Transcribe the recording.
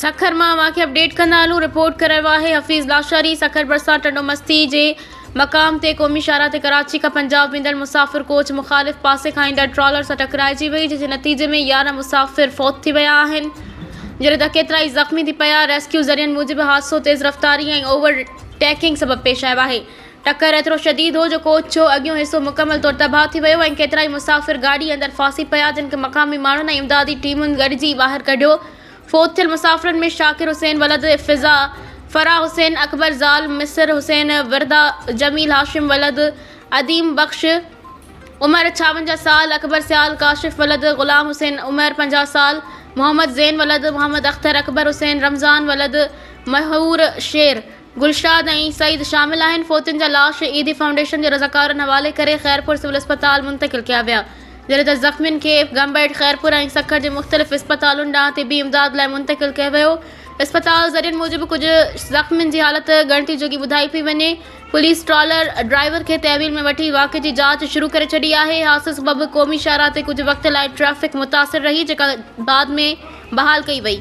सखर मां वाक़े अपडेट कंदा हलूं। रिपोर्ट करे रहियो आहे हफ़ीज़ लाशारी। सखर भरिसां टंडो मस्ती जे मक़ाम ते क़ौमी शाहरा ते कराची खां पंजाब वेंदड़ मुसाफ़िर कोच मुख़ालिफ़ पासे खां ईंदड़ ट्रॉलर सां टकराइजी वई, जंहिंजे नतीजे में 11 मुसाफ़िर फौत थी विया आहिनि, जॾहिं त केतिरा ई ज़ख़्मी थी पिया। रेस्क्यू ज़रियनि मूजिबि हादसो तेज़ रफ़्तारी ऐं ओवरटेकिंग सबबि पेश आयो आहे। टक्कर एतिरो शदीद हो जो कोच जो अॻियों हिसो मुकमल तौर तबाह थी वियो ऐं केतिरा ई मुसाफ़िर गाॾी अंदरि फासी पिया, जिन खे मक़ामी माण्हुनि ऐं इमदादी टीमुनि गॾिजी ॿाहिरि कढियो। फोत थियल मुसाफ़िरनि में शाकिर हुसैन वलद फिज़ा, फराह हुसैन, अकबर ज़ाल, मिसर हुसैन, वर्दा, जमील हाशिम वलद, अदीम बख्श उमर 56 साल, अकबर सियाल, काशिफ वलद ग़ुलाम हुसैन उमर 50 साल, मोहम्मद ज़ैन वलद मोहम्मद अख्तर, अकबर हुसैन, रमज़ान वलद महूर शेर, गुलशाद ऐं सईद शामिल आहिनि। फोतियुनि जा लाश ईदी फाउंडेशन जे रज़ाकारनि हवाले करे खैरपुर सिविल अस्पताल मुंतक़िल कया विया, जॾहिं त ज़ख़्मियुनि खे गंबेट, खैरपुर ऐं सखर जे मुख़्तलिफ़ इस्पतालुनि ॾांहुं तिबी इमदाद लाइ मुंतक़िल कयो वियो। इस्पताल ज़रियनि मूजिबि कुझु ज़ख़्मियुनि जी हालत ॻणिती जोगी ॿुधाई पई वञे। पुलिस ट्रॉलर ड्राइवर खे तहवील में वठी वाक़े जी जांच शुरू करे छॾी आहे। हादसे सबबि क़ौमी शाहरा ते कुझु वक़्त लाइ ट्रैफ़िक मुतासिर रही, जेका बाद में बहाल कई वई।